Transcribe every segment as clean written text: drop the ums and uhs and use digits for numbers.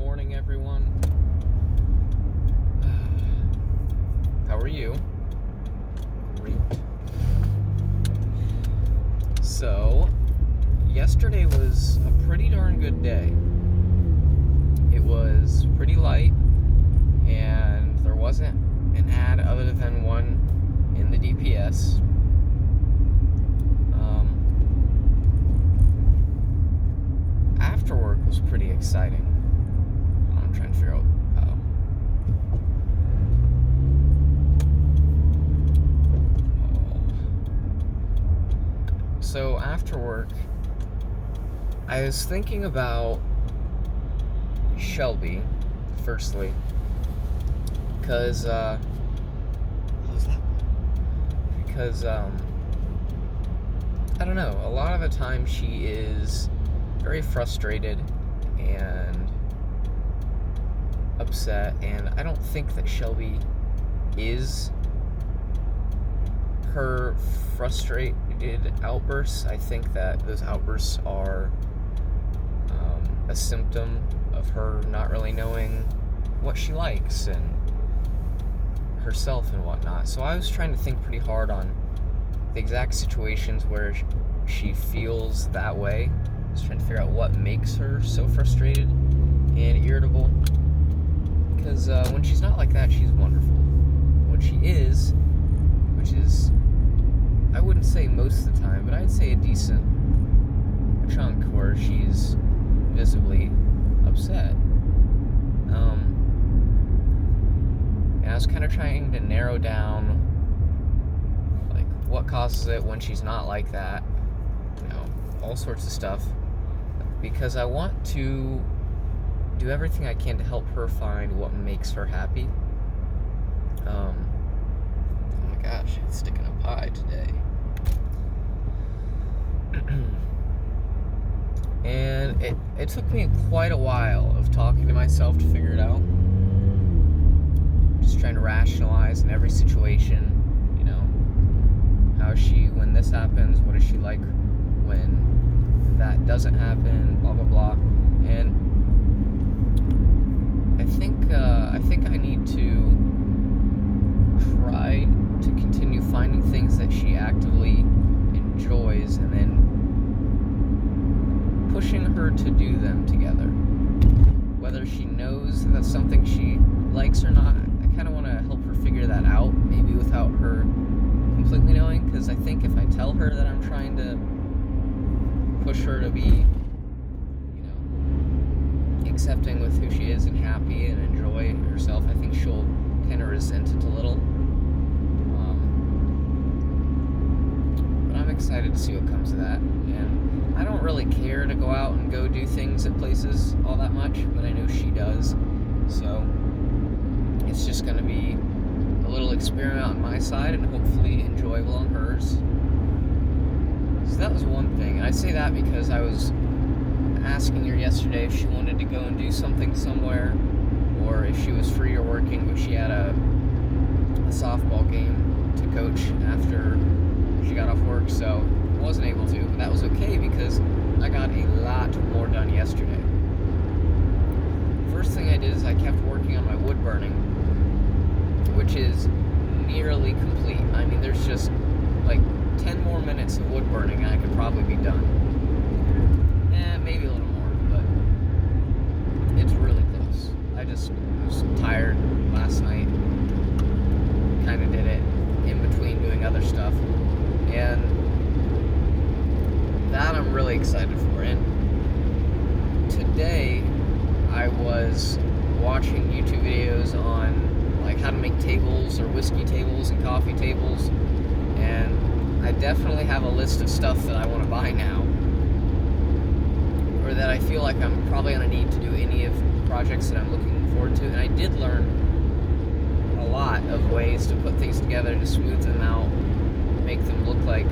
morning, everyone. How are you? Great. So, yesterday was a pretty darn good day. It was pretty light, and there wasn't an ad other than one in the DPS. After work was pretty exciting. I'm trying to figure out. So after work, I was thinking about Shelby, firstly, because how's that? Because I don't know. A lot of the time she is very frustrated and upset, and I don't think that Shelby is her frustrated outbursts. I think that those outbursts are a symptom of her not really knowing what she likes and herself and whatnot. So I was trying to think pretty hard on the exact situations where she feels that way. I was trying to figure out what makes her so frustrated and irritable. Because when she's not like that, she's wonderful. When she is, which is, I wouldn't say most of the time, but I'd say a decent chunk where she's visibly upset. And I was kind of trying to narrow down, like, what causes it when she's not like that. All sorts of stuff. Because I want to do everything I can to help her find what makes her happy. Oh my gosh, it's sticking a pie today. And it took me quite a while of talking to myself to figure it out. Just trying to rationalize in every situation, how when this happens, what is she like when that doesn't happen, blah blah blah. And I think I need to try to continue finding things that she actively enjoys and then pushing her to do them together. Whether she knows that's something she likes or not, I kind of want to help her figure that out, maybe without her completely knowing, because I think if I tell her that I'm trying to push her to be, accepting with who she is and happy and enjoy herself, I think she'll kind of resent it a little. But I'm excited to see what comes of that. And I don't really care to go out and go do things at places all that much, but I know she does. So it's just going to be a little experiment on my side and hopefully enjoyable on hers. So that was one thing. And I say that because I was asking her yesterday if she wanted to go and do something somewhere, or if she was free or working, but she had a softball game to coach after she got off work, so wasn't able to. But that was okay because I got a lot more done yesterday. First thing I did is I kept working on my wood burning, which is nearly complete. I mean, there's just like 10 more minutes of wood burning and I could probably be done. Maybe a little more, but it's really close. I was tired last night, kind of did it in between doing other stuff, and that I'm really excited for. And today I was watching YouTube videos on like how to make tables or whiskey tables and coffee tables, and I definitely have a list of stuff that I want to buy now, or that I feel like I'm probably going to need to do any of the projects that I'm looking forward to. And I did learn a lot of ways to put things together to smooth them out, make them look like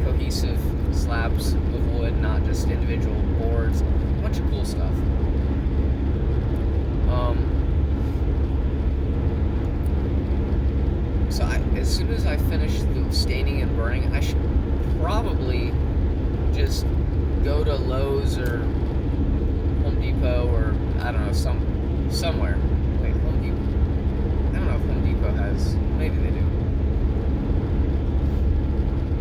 cohesive slabs of wood, not just individual boards. A bunch of cool stuff. So as soon as I finish the staining and burning, I should probably just go to Lowe's or Home Depot, or I don't know, somewhere. Wait, Home Depot. I don't know if Home Depot has. Maybe they do.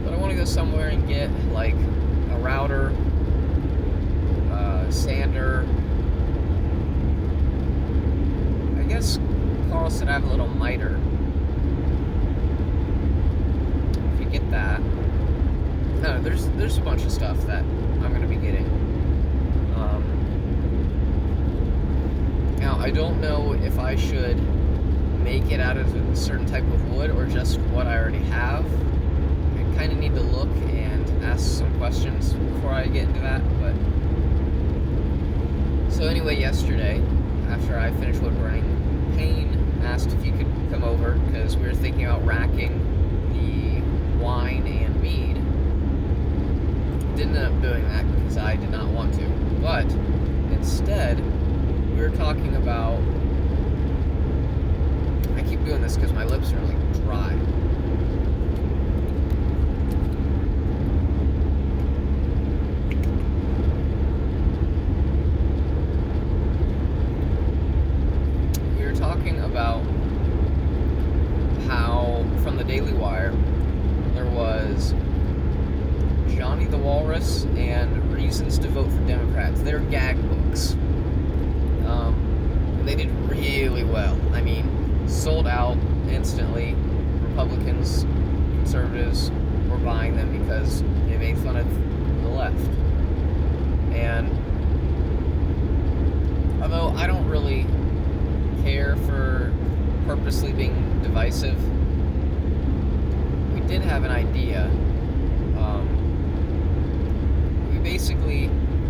But I want to go somewhere and get like a router, sander. I guess Carl said I have a little miter. If you get that. No, there's a bunch of stuff that I'm going to be getting. Now, I don't know if I should make it out of a certain type of wood or just what I already have. I kind of need to look and ask some questions before I get into that. But so anyway, yesterday, after I finished wood burning, Payne asked if you could come over because we were thinking about racking the wine and mead. Didn't end up doing that because I did not want to. But instead, we were talking about. I keep doing this because my lips are like dry. We were talking about how from the Daily Wire there was Johnny the Walrus and Reasons to Vote for Democrats. They're gag books. And they did really well. I mean, sold out instantly. Republicans, conservatives were buying them because they made fun of the left. And although I don't really care for purposely being divisive, we did have an idea.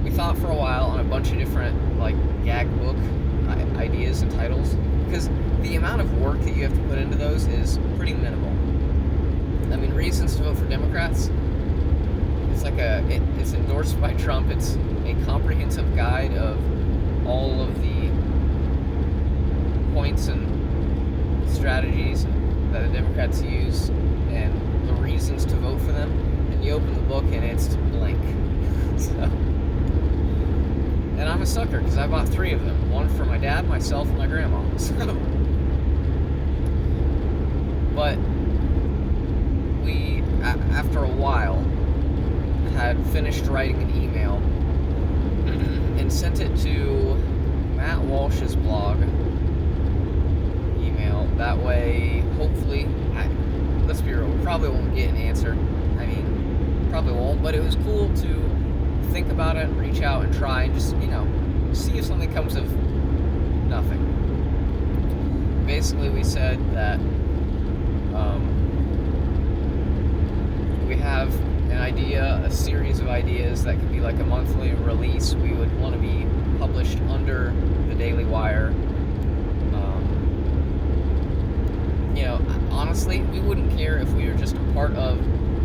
We thought for a while on a bunch of different like gag book ideas and titles, because the amount of work that you have to put into those is pretty minimal. I mean, Reasons to Vote for Democrats, it's like it's endorsed by Trump. It's a comprehensive guide of all of the points and strategies that the Democrats use and the reasons to vote for them. And you open the book and it's blank. So, and I'm a sucker because I bought 3 of them. One for my dad, myself, and my grandma. So, but we, after a while, had finished writing an email and sent it to Matt Walsh's blog email. That way, hopefully, let's be real, we probably won't get an answer. I mean, probably won't, but it was cool to think about it, reach out and try and just, see if something comes of nothing. Basically, we said that we have an idea, a series of ideas that could be like a monthly release. We would want to be published under the Daily Wire. Honestly, we wouldn't care if we were just a part of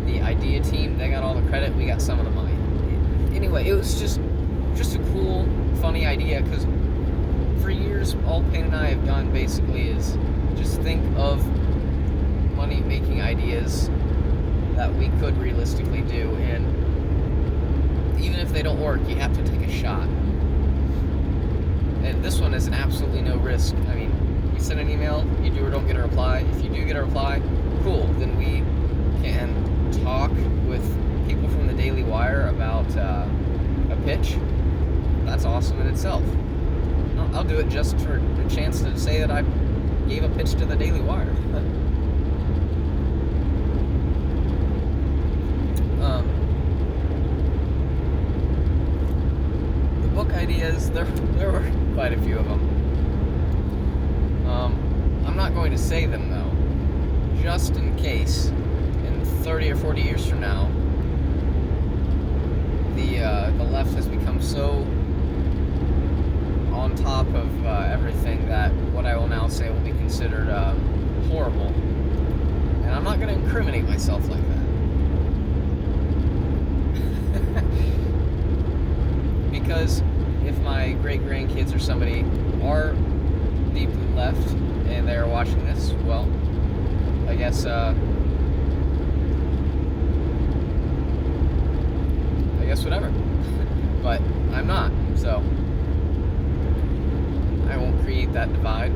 the idea team. They got all the credit, we got some of the money. Anyway, it was just a cool, funny idea, because for years, all Payne and I have done basically is just think of money-making ideas that we could realistically do, and even if they don't work, you have to take a shot. And this one is an absolutely no risk. I mean, you send an email, you do or don't get a reply. If you do get a reply, cool, then we can talk with people from the Daily Wire about a pitch. That's awesome in itself. I'll do it just for a chance to say that I gave a pitch to the Daily Wire. The book ideas, there were quite a few of them. I'm not going to say them though, just in case in 30 or 40 years from now the left has become so on top of everything that what I will now say will be considered horrible. And I'm not going to incriminate myself like that. Because if my great-grandkids or somebody are deeply left and they're watching this, well, I guess whatever. But I'm not, so create that divide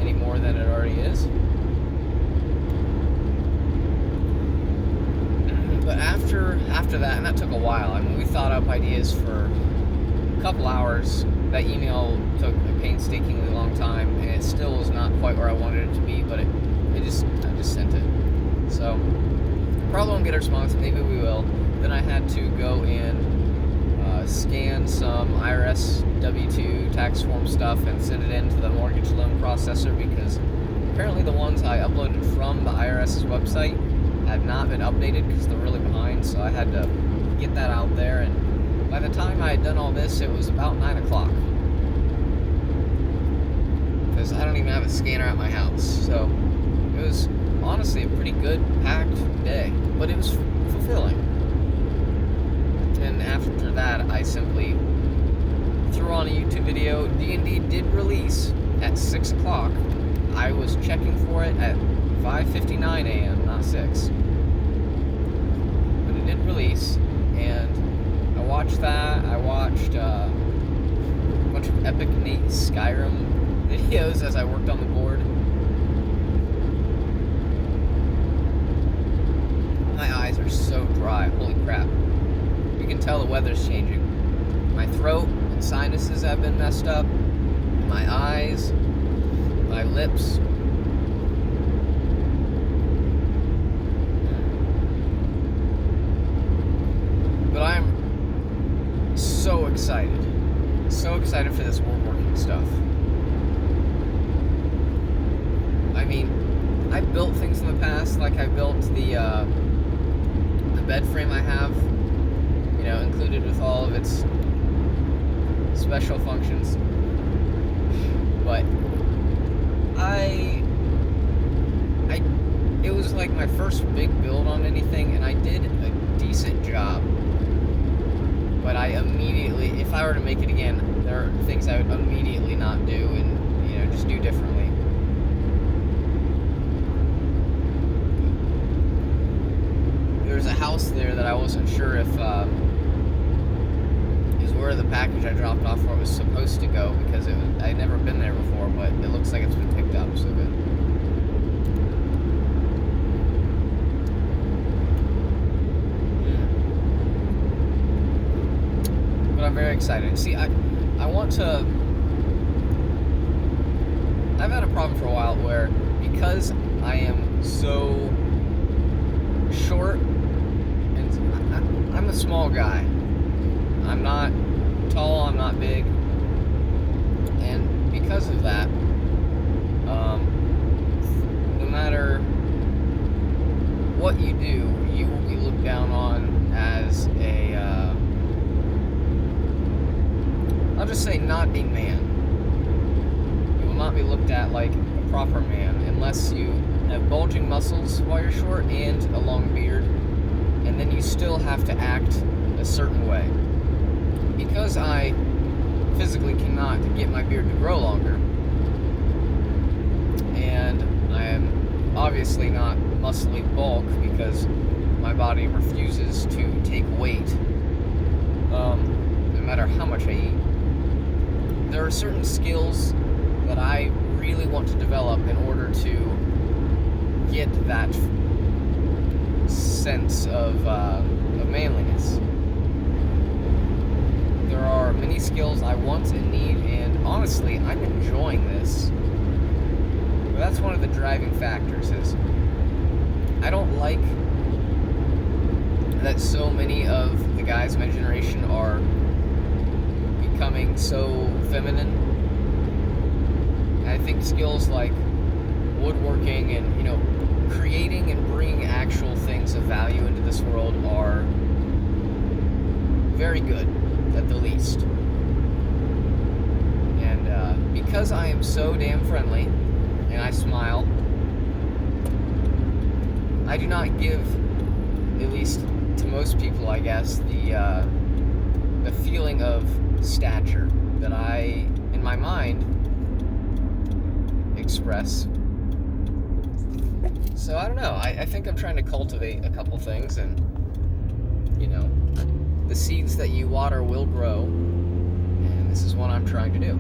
any more than it already is. But after that, and that took a while. I mean, we thought up ideas for a couple hours. That email took a painstakingly long time, and it still was not quite where I wanted it to be, but I just sent it. So, probably won't get a response. Maybe we will. Then I had to go and scan some IRS W-2 tax form stuff and send it into the mortgage loan processor, because apparently the ones I uploaded from the IRS's website had not been updated because they're really behind, so I had to get that out there. And by the time I had done all this, it was about 9 o'clock, because I don't even have a scanner at my house. So it was honestly a pretty good packed day, but it was fulfilling. And after that, I simply threw on a YouTube video. D&D did release at 6 o'clock. I was checking for it at 5:59 a.m., not 6. But it did release, and I watched that. I watched a bunch of Epic Nate Skyrim videos as I worked on the board. My eyes are so dry, holy crap. You can tell the weather's changing. My throat and sinuses have been messed up. My eyes, my lips. But I'm so excited. So excited for this woodworking stuff. I mean, I built things in the past, like I built the bed frame I have, you know, included with all of its special functions. But it was like my first big build on anything, and I did a decent job. But I immediately, if I were to make it again, there are things I would immediately not do and, you know, just do differently. There's a house there that I wasn't sure if is where the package I dropped off for was supposed to go, because I'd never been there before, but it looks like it's been picked up, so good. But I'm very excited. See, I want to... I've had a problem for a while where, because I am so short, and I'm a small guy. I'm not tall, I'm not big, and because of that, no matter what you do, you will be looked down on as a, I'll just say, not a man. You will not be looked at like a proper man unless you have bulging muscles while you're short and a long beard, and then you still have to act a certain way. Because I physically cannot get my beard to grow longer, and I am obviously not muscly bulk because my body refuses to take weight, no matter how much I eat, there are certain skills that I really want to develop in order to get that sense of manliness. There are many skills I want and need, and honestly, I'm enjoying this. But that's one of the driving factors, is I don't like that so many of the guys of my generation are becoming so feminine. And I think skills like woodworking and, you know, creating and bringing actual things of value into this world are very good, at the least. And because I am so damn friendly and I smile, I do not give, at least to most people, I guess, the feeling of stature that I, in my mind, express. So I don't know, I think I'm trying to cultivate a couple things, and, you know, the seeds that you water will grow, and this is what I'm trying to do.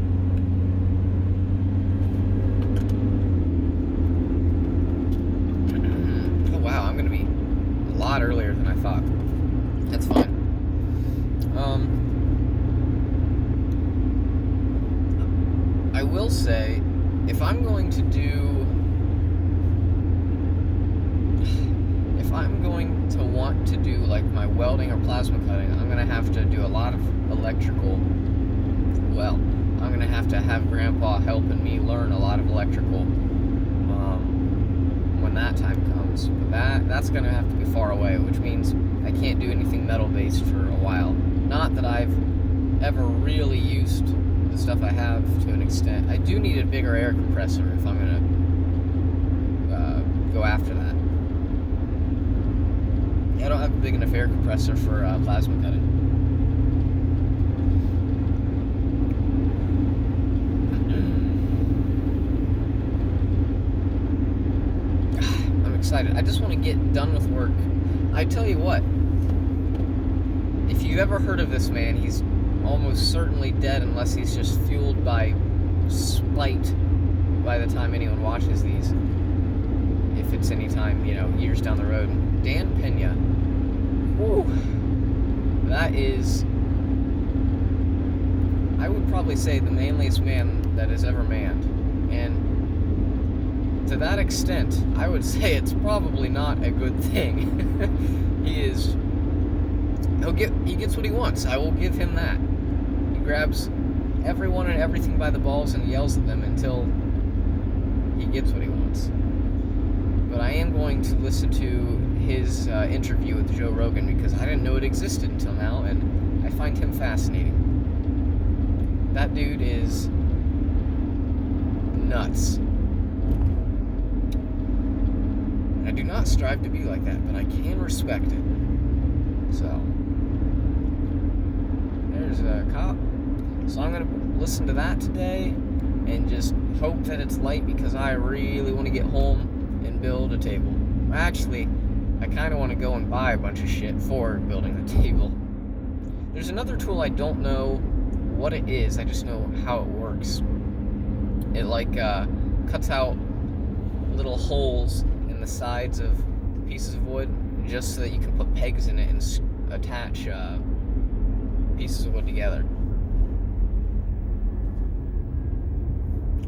I will say, if I'm going to want to do like my welding or plasma cutting, I'm gonna have to do a lot of electrical. Well, I'm gonna have to have Grandpa helping me learn a lot of electrical when that time comes. But that's gonna have to be far away, which means I can't do anything metal based for a while. Not that I've ever really used the stuff I have to an extent. I do need a bigger air compressor if I'm gonna go after that. I don't have a big enough air compressor for plasma cutting. I'm excited. I just want to get done with work. I tell you what, if you've ever heard of this man, he's almost certainly dead unless he's just fueled by spite by the time anyone watches these. If it's any time, years down the road. Dan Pena. Whew. That is, I would probably say, the manliest man that has ever manned. And to that extent, I would say it's probably not a good thing. He gets what he wants. I will give him that. He grabs everyone and everything by the balls and yells at them until he gets what he wants. But I am going to listen to his interview with Joe Rogan because I didn't know it existed until now, and I find him fascinating. That dude is nuts. I do not strive to be like that, but I can respect it. So, there's a cop. So I'm going to listen to that today and just hope that it's light because I really want to get home and build a table. Actually, I kind of want to go and buy a bunch of shit for building the table. There's another tool I don't know what it is, I just know how it works. It cuts out little holes in the sides of pieces of wood just so that you can put pegs in it and attach pieces of wood together.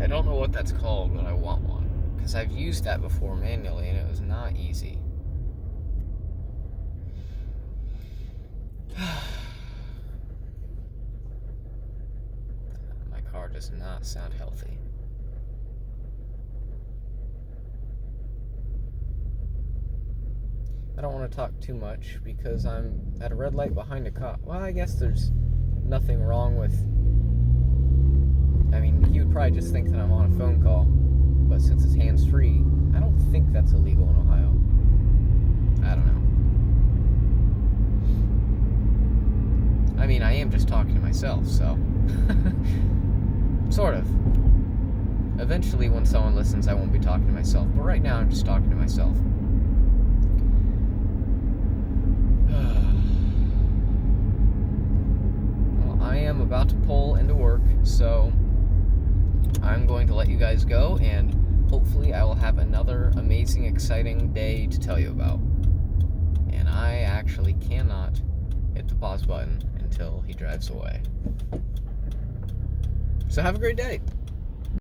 I don't know what that's called, but I want one. Because I've used that before manually, and it was not easy. My car does not sound healthy. I don't want to talk too much because I'm at a red light behind a cop. Well, I guess there's nothing wrong with... he would probably just think that I'm on a phone call. But since it's hands-free, I don't think that's illegal in Ohio. I don't know. I am just talking to myself, so... sort of. Eventually, when someone listens, I won't be talking to myself. But right now, I'm just talking to myself. Well, I am about to pull into work, so... I'm going to let you guys go, and hopefully I will have another amazing, exciting day to tell you about. And I actually cannot hit the pause button until he drives away. So have a great day.